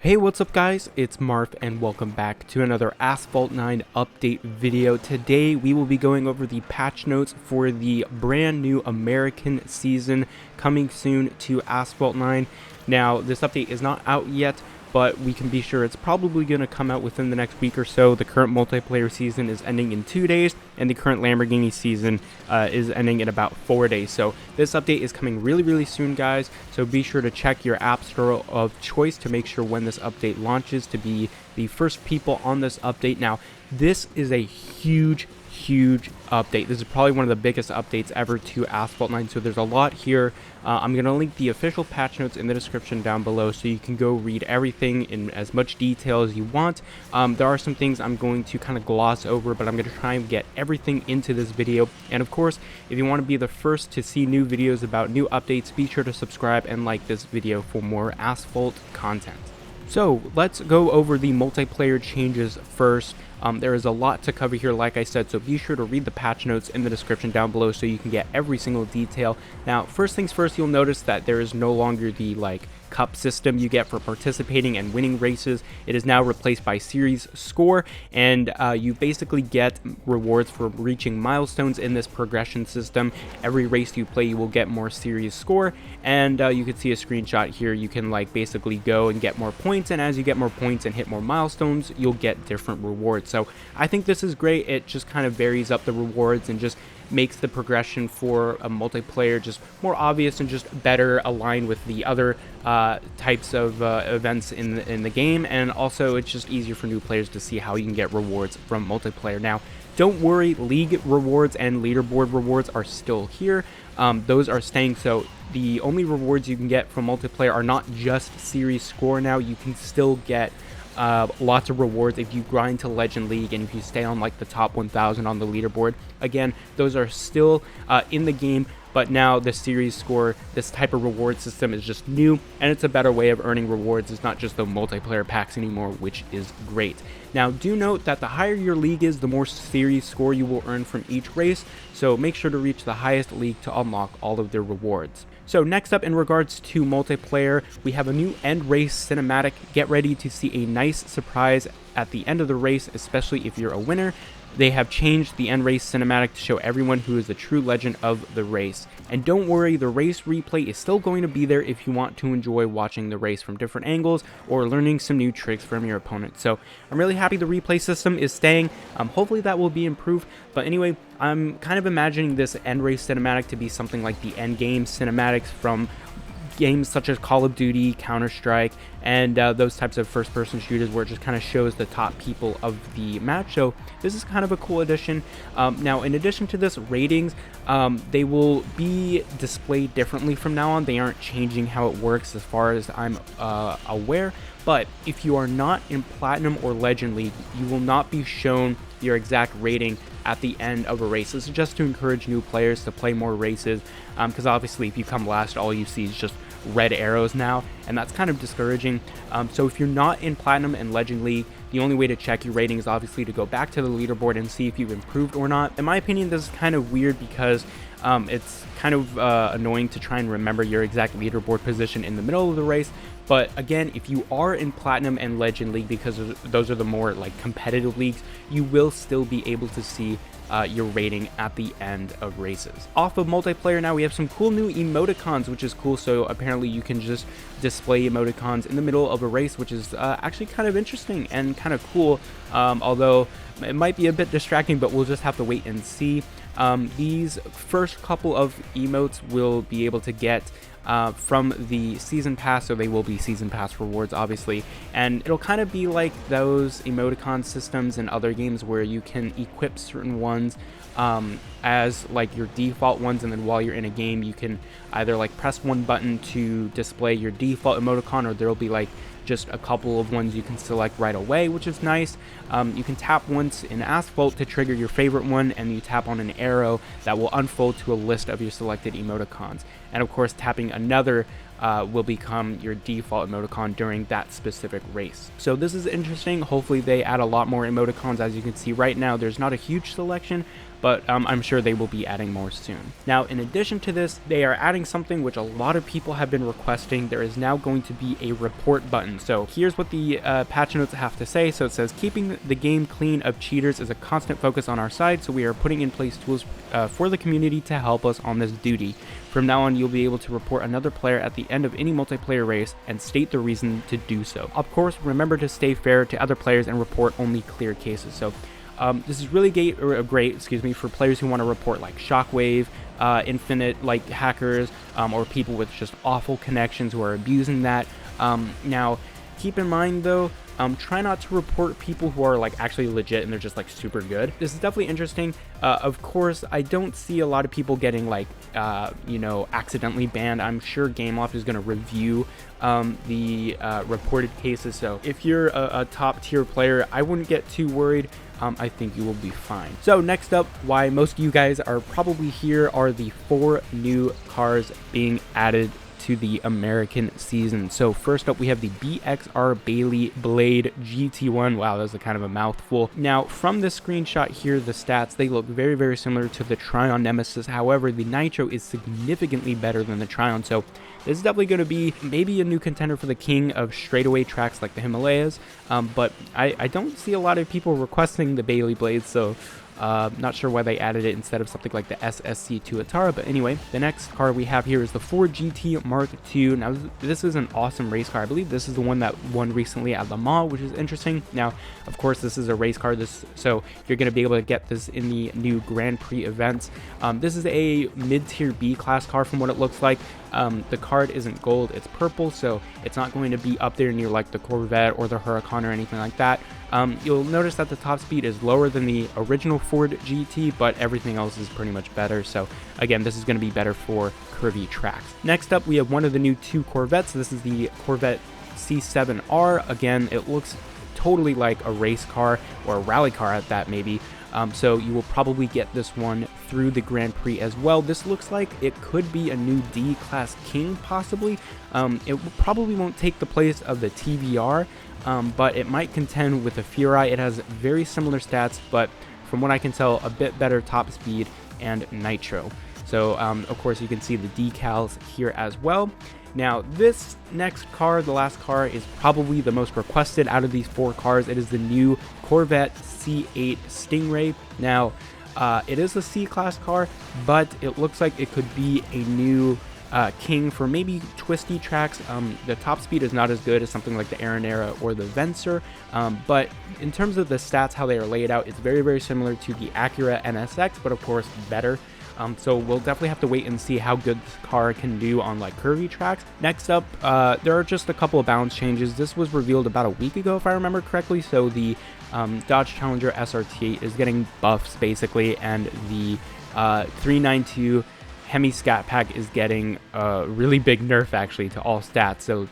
Hey, what's up guys? It's Marv and welcome back to another Asphalt 9 update video. Today we will be going over the patch notes for the brand new American season coming soon to Asphalt 9. Now, this update is not out yet, but we can be sure it's probably going to come out within the next week or so. The current multiplayer season is ending in 2 days, and the current Lamborghini season is ending in about 4 days. So this update is coming really soon, guys. So be sure to check your app store of choice to make sure when this update launches to be the first people on this update. Now, this is a huge update. This is probably one of the biggest updates ever to Asphalt 9, so there's a lot here. I'm going to link the official patch notes in the description down below so you can go read everything in as much detail as you want. There are some things I'm going to kind of gloss over, but I'm going to try and get everything into this video. And of course, if you want to be the first to see new videos about new updates, be sure to subscribe and like this video for more Asphalt content. So let's go over the multiplayer changes first. There is a lot to cover here, like I said, so be sure to read the patch notes in the description down below so you can get every single detail. Now, first things first, you'll notice that there is no longer the cup system you get for participating and winning races. It is now replaced by series score, and you basically get rewards for reaching milestones in this progression system. Every race you play, you will get more series score, and you can see a screenshot here. You can basically go and get more points, and as you get more points and hit more milestones, you'll get different rewards. So I think this is great. It just kind of varies up the rewards and just makes the progression for a multiplayer just more obvious and just better aligned with the other types of events in the game. And also it's just easier for new players to see how you can get rewards from multiplayer. Now, don't worry, league rewards and leaderboard rewards are still here. Those are staying, so the only rewards you can get from multiplayer are not just series score now. You can still get lots of rewards if you grind to Legend League and if you stay on the top 1,000 on the leaderboard. Again, those are still in the game, but now the series score, this type of reward system is just new, and it's a better way of earning rewards. It's not just the multiplayer packs anymore, which is great. Now, do note that the higher your league is, the more series score you will earn from each race, so make sure to reach the highest league to unlock all of their rewards. So next up, in regards to multiplayer, we have a new end race cinematic. Get ready to see a nice surprise at the end of the race, especially if you're a winner. They have changed the end race cinematic to show everyone who is the true legend of the race. And don't worry, the race replay is still going to be there if you want to enjoy watching the race from different angles or learning some new tricks from your opponent. So I'm really happy the replay system is staying. Hopefully that will be improved. But anyway, I'm kind of imagining this end race cinematic to be something like the end game cinematics from games such as Call of Duty, Counter-Strike, and those types of first-person shooters where it just kind of shows the top people of the match. So this is kind of a cool addition. Now, in addition to this, ratings, they will be displayed differently from now on. They aren't changing how it works as far as I'm aware, but if you are not in Platinum or Legend League, you will not be shown your exact rating at the end of a race. This is just to encourage new players to play more races, because obviously if you come last, all you see is just red arrows now, and that's kind of discouraging. So if you're not in Platinum and Legend League, the only way to check your rating is obviously to go back to the leaderboard and see if you've improved or not. In my opinion, this is kind of weird because it's kind of annoying to try and remember your exact leaderboard position in the middle of the race. But again, if you are in Platinum and Legend League, because those are the more competitive leagues, you will still be able to see your rating at the end of races. Off of multiplayer now, we have some cool new emoticons, which is cool. So apparently you can just display emoticons in the middle of a race, which is actually kind of interesting and kind of cool, although it might be a bit distracting, but we'll just have to wait and see. These first couple of emotes will be able to get from the season pass, so they will be season pass rewards obviously, and it'll kind of be like those emoticon systems in other games where you can equip certain ones as your default ones, and then while you're in a game you can either press one button to display your default emoticon, or there'll be just a couple of ones you can select right away, which is nice. You can tap once in Asphalt to trigger your favorite one, and you tap on an arrow that will unfold to a list of your selected emoticons. And of course, tapping another will become your default emoticon during that specific race. So this is interesting. Hopefully they add a lot more emoticons. As you can see right now, there's not a huge selection, but I'm sure they will be adding more soon. Now, in addition to this, they are adding something which a lot of people have been requesting. There is now going to be a report button. So here's what the patch notes have to say. So it says, keeping the game clean of cheaters is a constant focus on our side, so we are putting in place tools for the community to help us on this duty. From now on, you'll be able to report another player at the end of any multiplayer race and state the reason to do so. Of course, remember to stay fair to other players and report only clear cases. So this is really great, for players who want to report like Shockwave, Infinite, like hackers, or people with just awful connections who are abusing that. Now, keep in mind though, try not to report people who are like actually legit and they're just like super good. This is definitely interesting. Of course, I don't see a lot of people getting like, accidentally banned. I'm sure Gameloft is going to review the reported cases. So if you're a top tier player, I wouldn't get too worried. I think you will be fine. So next up, why most of you guys are probably here, are the 4 new cars being added to the American season. So first up, we have the BXR Bailey Blade GT1. Wow, that was a kind of a mouthful. Now, from this screenshot here, the stats, they look very, very similar to the Tryon Nemesis. However, the Nitro is significantly better than the Tryon. So this is definitely going to be maybe a new contender for the king of straightaway tracks like the Himalayas. But I don't see a lot of people requesting the Bailey Blades, so not sure why they added it instead of something like the SSC Tuatara. But anyway, the next car we have here is the Ford GT Mark II. Now, this is an awesome race car. I believe this is the one that won recently at Le Mans, which is interesting. Now, of course, this is a race car, so you're going to be able to get this in the new Grand Prix events. This is a mid-tier B-class car from what it looks like. The card isn't gold, it's purple, so it's not going to be up there near like the Corvette or the Huracan or anything like that. You'll notice that the top speed is lower than the original Ford GT, but everything else is pretty much better. So again, this is going to be better for curvy tracks. Next up, we have one of the new 2 Corvettes. This is the Corvette C7R. Again, it looks totally like a race car or a rally car at that, maybe. So you will probably get this one through the Grand Prix as well. This looks like it could be a new D-Class King, possibly. It probably won't take the place of the TVR, but it might contend with the Furai. It has very similar stats, but from what I can tell, a bit better top speed and nitro. So, of course, you can see the decals here as well. Now, this next car, the last car, is probably the most requested out of these 4 cars. It is the new Corvette C8 Stingray. Now, it is a C-Class car, but it looks like it could be a new king for maybe twisty tracks. The top speed is not as good as something like the Aranera or the Vencer, but in terms of the stats, how they are laid out, it's very, very similar to the Acura NSX, but of course better. So we'll definitely have to wait and see how good this car can do on like curvy tracks. Next up, there are just a couple of balance changes. This was revealed about a week ago, if I remember correctly. So the Dodge Challenger SRT is getting buffs basically, and the 392 Hemi Scat Pack is getting a really big nerf actually to all stats. So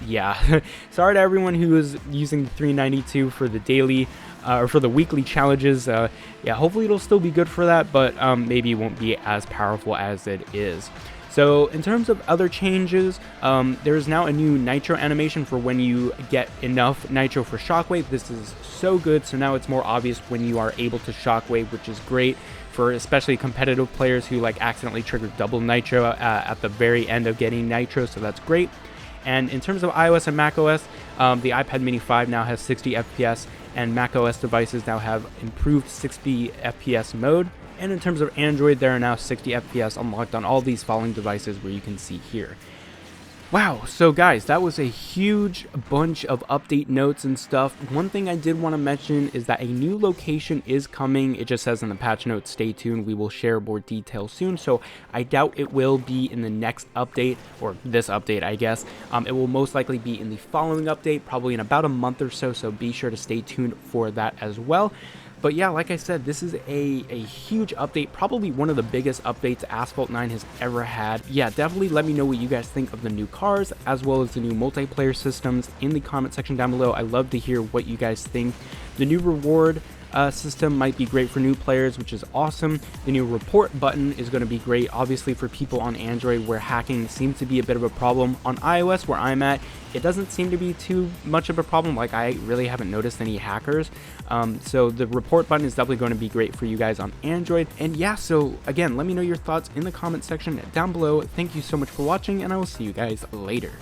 yeah, sorry to everyone who is using the 392 for the daily or for the weekly challenges. Yeah, hopefully it'll still be good for that, but maybe it won't be as powerful as it is. So in terms of other changes, there's now a new nitro animation for when you get enough nitro for Shockwave. This is so good, so now it's more obvious when you are able to Shockwave, which is great for especially competitive players who like accidentally trigger double nitro at the very end of getting nitro, so that's great. And in terms of iOS and macOS, the iPad mini 5 now has 60 FPS, and macOS devices now have improved 60 FPS mode. And in terms of Android, there are now 60 FPS unlocked on all these following devices where you can see here. Wow, so guys, that was a huge bunch of update notes and stuff. One thing I did want to mention is that a new location is coming. It just says in the patch notes, stay tuned, we will share more details soon. So I doubt it will be in the next update, or this update, I guess. It will most likely be in the following update, probably in about a month or so, so be sure to stay tuned for that as well. But yeah, like I said, this is a huge update, probably one of the biggest updates Asphalt 9 has ever had. Yeah, definitely let me know what you guys think of the new cars, as well as the new multiplayer systems in the comment section down below. I love to hear what you guys think. The new reward system might be great for new players, which is awesome. The new report button is going to be great, obviously, for people on Android where hacking seems to be a bit of a problem. On iOS, where I'm at, it doesn't seem to be too much of a problem. Like, I really haven't noticed any hackers. So the report button is definitely going to be great for you guys on Android. And yeah, so again, let me know your thoughts in the comment section down below. Thank you so much for watching, and I will see you guys later.